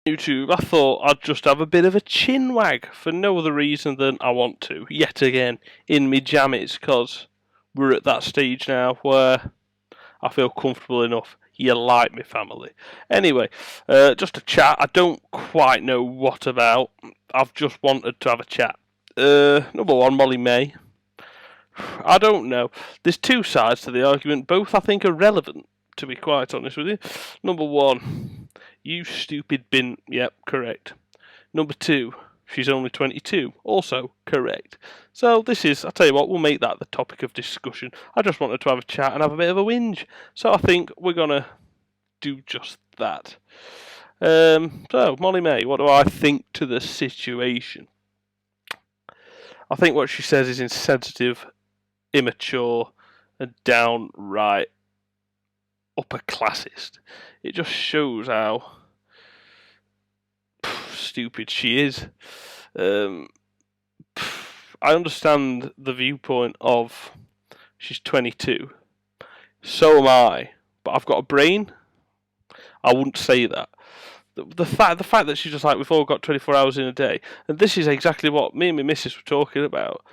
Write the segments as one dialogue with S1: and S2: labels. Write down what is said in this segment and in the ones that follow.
S1: YouTube, I thought I'd just have a bit of a chin wag for no other reason than I want to, yet again, in me jammies, because we're at that stage now where I feel comfortable enough. You like me, family. Anyway, just a chat. I don't quite know what about. I've just wanted to have a chat. Number one, Molly May. I don't know. There's two sides to the argument. Both I think are relevant, to be quite honest with you. Number one, you stupid bin. Yep, correct. Number two, she's only 22. Also correct. So this is, I'll tell you what, we'll make that the topic of discussion. I just wanted to have a chat and have a bit of a whinge. So I think we're going to do just that. So, Molly May, what do I think to the situation? I think what she says is insensitive, immature, and downright upper classist. It just shows how stupid she is. I understand the viewpoint of she's 22. So am I, but I've got a brain. I wouldn't say that. The fact that she's just like, we've all got 24 hours in a day, and this is exactly what me and my missus were talking about.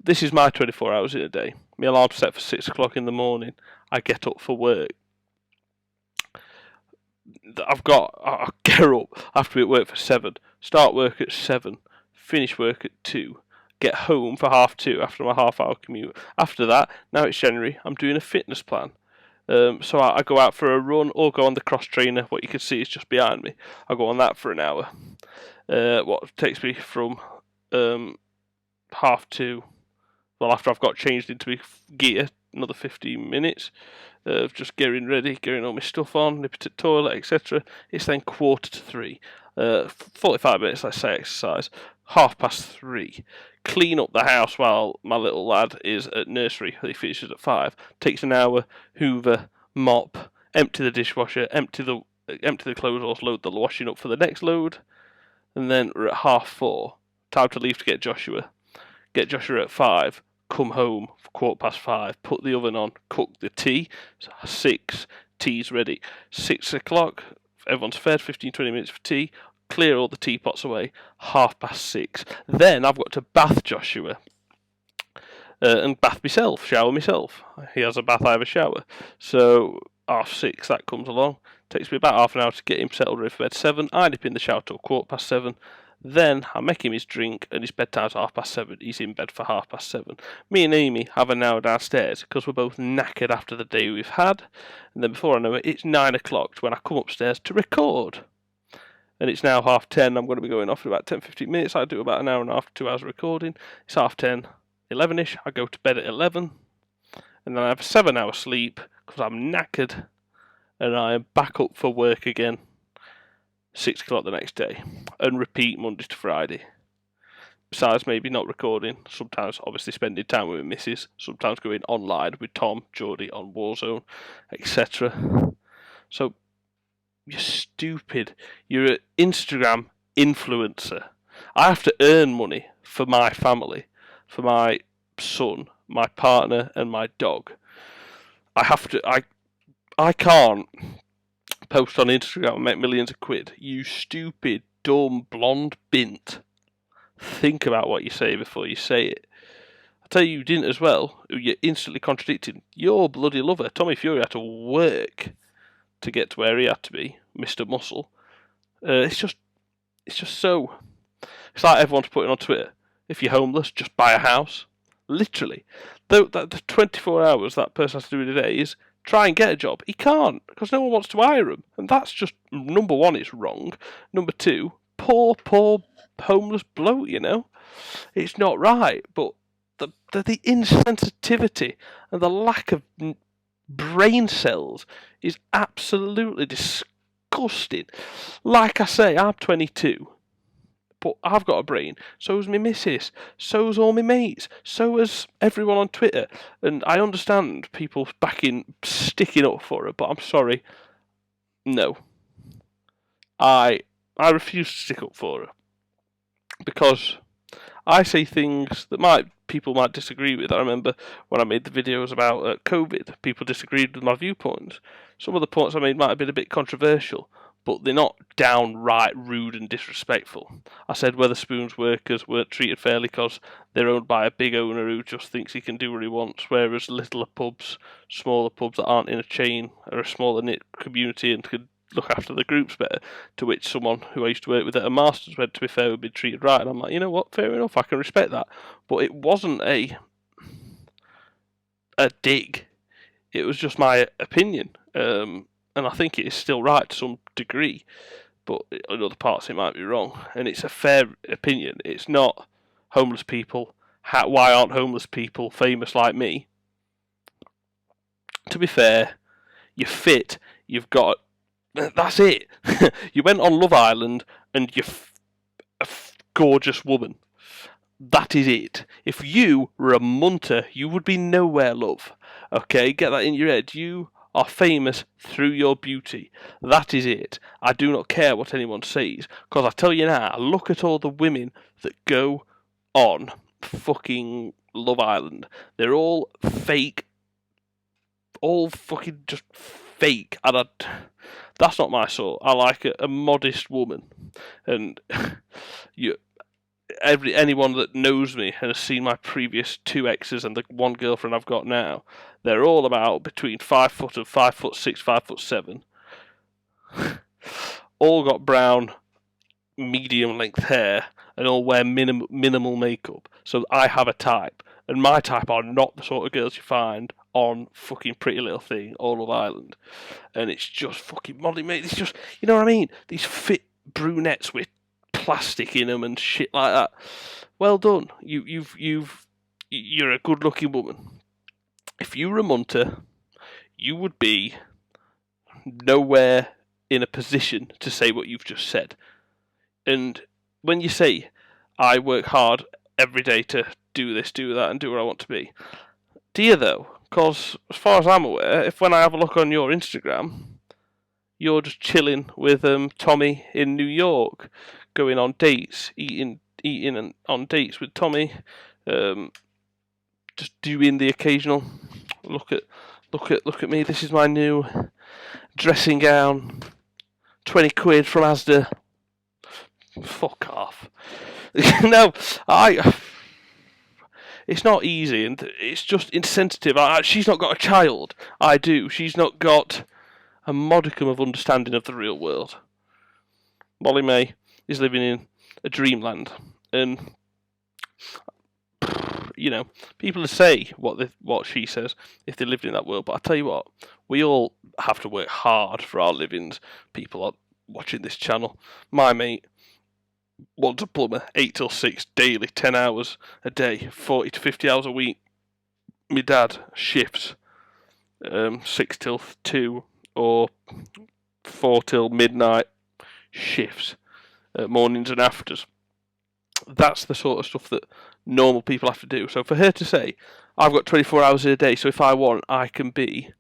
S1: This is my 24 hours in a day. My alarm's set for 6 o'clock in the morning. I get up for work. I get up, I have to be at work for 7, start work at 7, finish work at 2, get home for 2:30 after my half-hour commute. After that, now it's January, I'm doing a fitness plan. So I go out for a run or go on the cross trainer. What you can see is just behind me. I go on that for an hour. What takes me from 2:30, well, after I've got changed into my gear, another 15 minutes of just getting ready, getting all my stuff on, nipping to the toilet, etc. It's then 2:45. 45 minutes, let's say, exercise. 3:30. Clean up the house while my little lad is at nursery. He finishes at 5. Takes an hour. Hoover, mop, empty the dishwasher, empty the clothes horse, load the washing up for the next load, and then we're at 4:30. Time to leave to get Joshua. Get Joshua at 5. Come home for 5:15. Put the oven on. Cook the tea. 6. Tea's ready. 6 o'clock. Everyone's fed. 15-20 minutes for tea. Clear all the teapots away. 6:30. Then I've got to bath Joshua. And bath myself, shower myself. He has a bath, I have a shower. So 6:30 that comes along. Takes me about half an hour to get him settled ready for bed. 7, I dip in the shower till 7:15. Then I make him his drink, and his bedtime's 7:30. He's in bed for 7:30. Me and Amy have an hour downstairs because we're both knackered after the day we've had. And then before I know it, it's 9 o'clock when I come upstairs to record. And it's now 10:30. I'm going to be going off in about 10-15 minutes. I do about an hour and a half, 2 hours of recording. It's 10:30, 11ish. I go to bed at 11, and then I have a 7-hour sleep because I'm knackered, and I am back up for work again 6 o'clock the next day, and repeat Monday to Friday. Besides maybe not recording, sometimes obviously spending time with my missus, sometimes going online with Tom, Geordie on Warzone, etc. So, you're stupid. You're an Instagram influencer. I have to earn money for my family, for my son, my partner, and my dog. I can't post on Instagram and make millions of quid. You stupid, dumb, blonde bint. Think about what you say before you say it. I tell you didn't as well, who you're instantly contradicting. Your bloody lover, Tommy Fury, had to work to get to where he had to be, Mr. Muscle. It's just so. It's like everyone's putting on Twitter. If you're homeless, just buy a house. Literally. The 24 hours that person has to do in a day is try and get a job. He can't, because no one wants to hire him. And that's just, number one, it's wrong. Number two, poor homeless bloke, you know. It's not right, but the insensitivity and the lack of brain cells is absolutely disgusting. Like I say, I'm 22, but I've got a brain. So's my missus. So's all my mates. So has everyone on Twitter. And I understand people sticking up for her, but I'm sorry. No. I refuse to stick up for her. Because I say things that people might disagree with. I remember when I made the videos about COVID, people disagreed with my viewpoints. Some of the points I made might have been a bit controversial, but they're not downright rude and disrespectful. I said Weatherspoon's workers weren't treated fairly because they're owned by a big owner who just thinks he can do what he wants, whereas littler pubs, smaller pubs that aren't in a chain, are a smaller knit community and could look after the groups better, to which someone who I used to work with at a Masters went, to be fair, would be treated right. And I'm like, you know what, fair enough, I can respect that. But it wasn't a dig. It was just my opinion. And I think it is still right to some degree, but in other parts it might be wrong. And it's a fair opinion. It's not homeless people. Why aren't homeless people famous like me? To be fair, you're fit, you've got... That's it. You went on Love Island and you're a gorgeous woman. That is it. If you were a munter, you would be nowhere, love. Okay, get that in your head. You are famous through your beauty. That is it. I do not care what anyone says, because I tell you now, look at all the women that go on fucking Love Island. They're all fake. All fucking just fake. And that's not my sort. I like a modest woman. And anyone that knows me and has seen my previous 2 exes and the 1 girlfriend I've got now, they're all about between 5 foot and 5'6", 5'7". All got brown, medium length hair and all wear minimal makeup. So I have a type, and my type are not the sort of girls you find on fucking Pretty Little Thing or Love Island. And it's just fucking Molly, mate. It's just, you know what I mean? These fit brunettes with plastic in them and shit like that. Well done. You're a good-looking woman. If you were a munter, you would be nowhere in a position to say what you've just said. And when you say, I work hard every day to do this, do that, and do what I want to be, do you though? Because as far as I'm aware, if when I have a look on your Instagram, you're just chilling with Tommy in New York, going on dates, eating and on dates with Tommy, just doing the occasional look at me. This is my new dressing gown, 20 quid from Asda. Fuck off. No, it's not easy, and it's just insensitive. She's not got a child. I do. She's not got a modicum of understanding of the real world. Molly May is living in a dreamland, and you know, people say what she says if they lived in that world. But I tell you what, we all have to work hard for our livings. People are watching this channel. My mate wants a plumber, 8 till 6 daily, 10 hours a day, 40 to 50 hours a week. My dad shifts 6 till 2 or 4 till midnight shifts, mornings and afters. That's the sort of stuff that normal people have to do. So for her to say, I've got 24 hours in a day, so if I want, I can be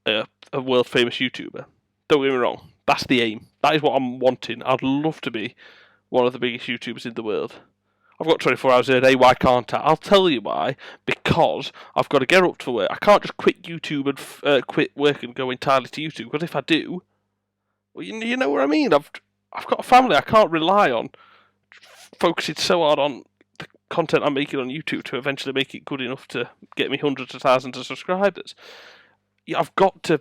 S1: a world famous YouTuber. Don't get me wrong, that's the aim. That is what I'm wanting. I'd love to be one of the biggest YouTubers in the world. I've got 24 hours in a day, why can't I? I'll tell you why. Because I've got to get up to work. I can't just quit YouTube and quit work and go entirely to YouTube, because if I do, well, you know what I mean? I've got a family. I can't rely on focusing so hard on the content I'm making on YouTube to eventually make it good enough to get me hundreds of thousands of subscribers. Yeah, I've got to,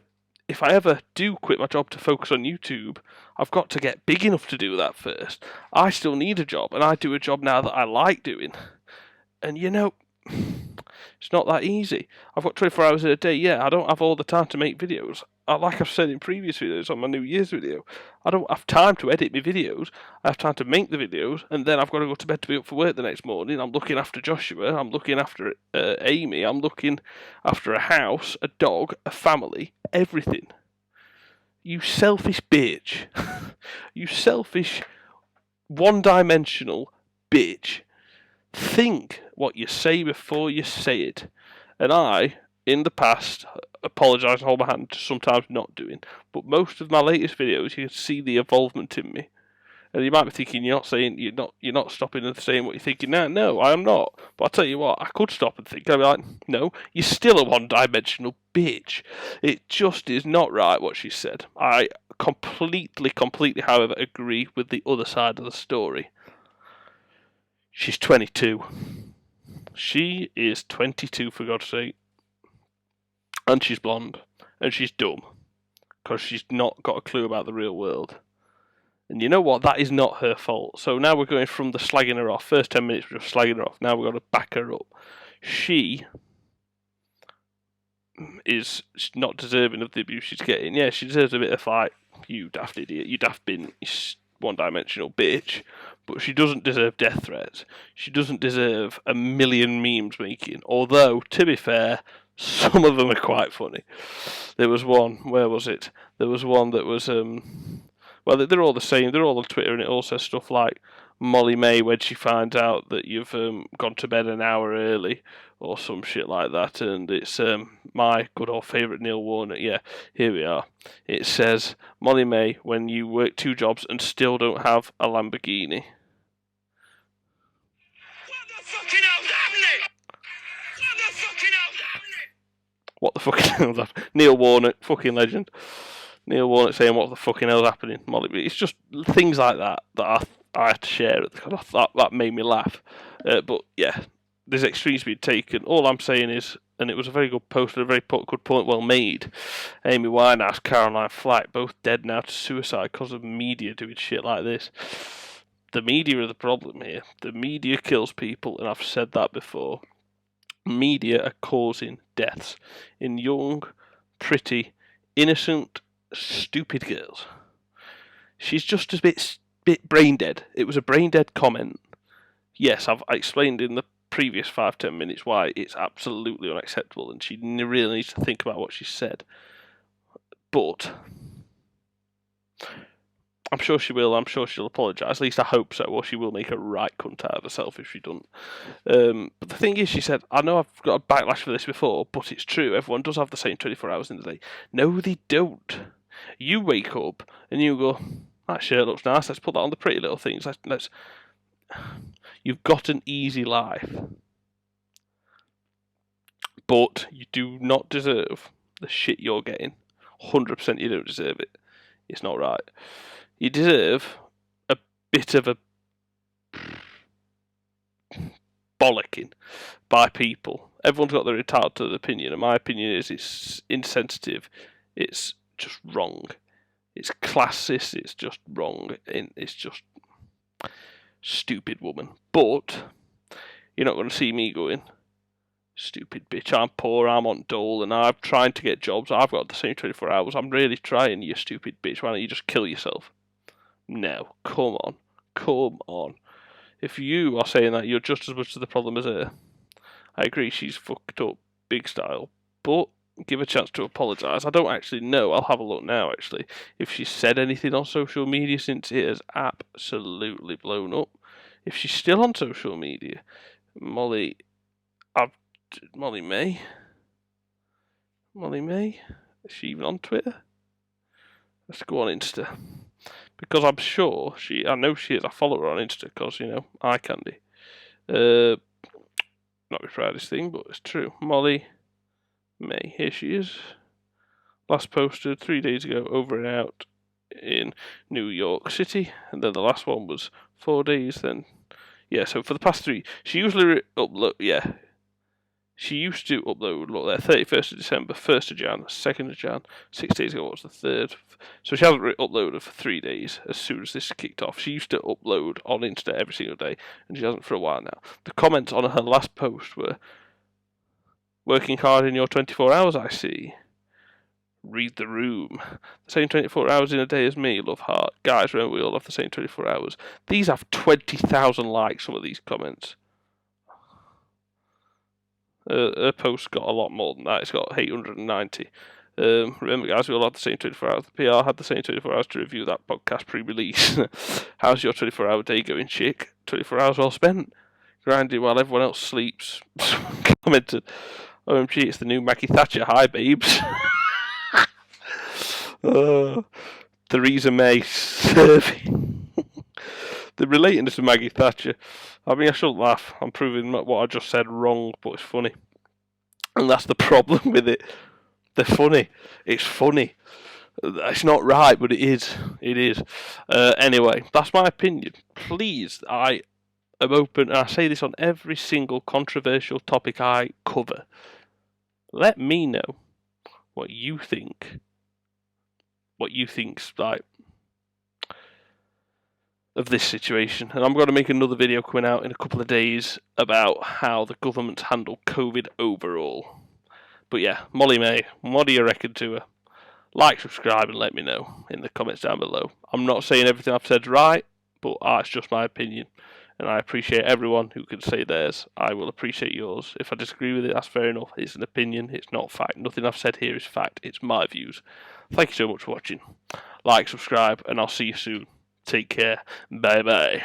S1: if I ever do quit my job to focus on YouTube, I've got to get big enough to do that first. I still need a job, and I do a job now that I like doing. And you know, it's not that easy. I've got 24 hours in a day, yeah, I don't have all the time to make videos. Like I've said in previous videos on my New Year's video, I don't have time to edit my videos. I have time to make the videos, and then I've got to go to bed to be up for work the next morning. I'm looking after Joshua, I'm looking after Amy, I'm looking after a house, a dog, a family, everything. You selfish bitch. You selfish, one-dimensional bitch. Think what you say before you say it. And I, in the past, apologise and hold my hand to sometimes not doing. But most of my latest videos, you can see the evolvement in me. And you might be thinking you're not stopping and saying what you're thinking now. No, I am not. But I'll tell you what, I could stop and think. I'd be like, no, you're still a one-dimensional bitch. It just is not right what she said. I completely, however, agree with the other side of the story. She's 22. She is 22, for God's sake. And she's blonde. And she's dumb. Because she's not got a clue about the real world. And you know what? That is not her fault. So now we're going from the slagging her off. First 10 minutes we're just slagging her off. Now we've got to back her up. She is not deserving of the abuse she's getting. Yeah, she deserves a bit of like, you daft idiot, you daft bin, you one-dimensional bitch. But she doesn't deserve death threats. She doesn't deserve a million memes making. Although, to be fair, some of them are quite funny. There was one, where was it? There was one that was, well, they're all the same. They're all on Twitter, and it all says stuff like Molly May when she finds out that you've gone to bed an hour early, or some shit like that. And it's my good old favourite Neil Warnock. Yeah, here we are. It says Molly May when you work 2 jobs and still don't have a Lamborghini. What the fucking hell's happening? What the fucking hell's happening? Neil Warnock, fucking legend. Neil Warnock saying, what the fucking hell's happening, Molly? It's just things like that I had to share it because I thought that made me laugh. But yeah, there's extremes being taken. All I'm saying is, and it was a very good post and a very good point well made, Amy Winehouse, Caroline Flack, both dead now to suicide because of media doing shit like this. The media are the problem here. The media kills people, and I've said that before. Media are causing deaths in young, pretty, innocent, stupid girls. She's just a bit brain dead. It was a brain dead comment. Yes, I explained in the previous 5-10 minutes why it's absolutely unacceptable, and she really needs to think about what she said. But I'm sure she will. I'm sure she'll apologise. At least I hope so. Or she will make a right cunt out of herself if she doesn't. But the thing is, she said, I know I've got a backlash for this before, but it's true. Everyone does have the same 24 hours in the day. No, they don't. You wake up and you go, that shirt looks nice. Let's put that on the pretty little things. Let's. You've got an easy life. But you do not deserve the shit you're getting. 100% you don't deserve it. It's not right. You deserve a bit of a bollocking by people. Everyone's got their entitled opinion, and my opinion is it's insensitive. It's just wrong. It's classist. It's just wrong. It's just stupid woman. But you're not going to see me going, stupid bitch, I'm poor, I'm on dole, and I'm trying to get jobs. I've got the same 24 hours. I'm really trying, you stupid bitch. Why don't you just kill yourself? No, come on. If you are saying that, you're just as much to the problem as her. I agree, she's fucked up big style, but give a chance to apologise. I don't actually know. I'll have a look now, actually, if she's said anything on social media since it has absolutely blown up. If she's still on social media, Molly May? Is she even on Twitter? Let's go on Insta. Because I'm sure I know she is. I follow her on Insta because, eye candy. Not my proudest thing, but it's true. Molly May. Here she is. Last posted 3 days ago, over and out in New York City. And then the last one was 4 days then. Yeah, so for the past 3, she usually She used to upload, look there, 31st of December, 1st of Jan, 2nd of Jan, 6 days ago, what was the 3rd? So she hasn't uploaded for 3 days as soon as this kicked off. She used to upload on Insta every single day, and she hasn't for a while now. The comments on her last post were, working hard in your 24 hours, I see. Read the room. The same 24 hours in a day as me, love heart. Guys, remember we all have the same 24 hours. These have 20,000 likes, some of these comments. Her post got a lot more than that. It's got 890. Remember, guys, we all had the same 24 hours. The PR had the same 24 hours to review that podcast pre-release. How's your 24-hour day going, chick? 24 hours well spent. Grinding while everyone else sleeps. Commented, OMG, it's the new Maggie Thatcher. Hi, babes. Theresa May serving. They're relating to Maggie Thatcher. I mean, I shouldn't laugh. I'm proving what I just said wrong, but it's funny. And that's the problem with it. They're funny. It's funny. It's not right, but it is. It is. Anyway, that's my opinion. Please, I am open, and I say this on every single controversial topic I cover. Let me know what you think. What you think's like of this situation, and I'm going to make another video coming out in a couple of days about how the government's handled COVID overall. But yeah, Molly May, what do you reckon to her? Like, subscribe, and let me know in the comments down below. I'm not saying everything I've said's right, but it's just my opinion, and I appreciate everyone who can say theirs. I will appreciate yours. If I disagree with it, that's fair enough. It's an opinion, it's not fact. Nothing I've said here is fact, it's my views. Thank you so much for watching. Like, subscribe, and I'll see you soon. Take care. Bye bye.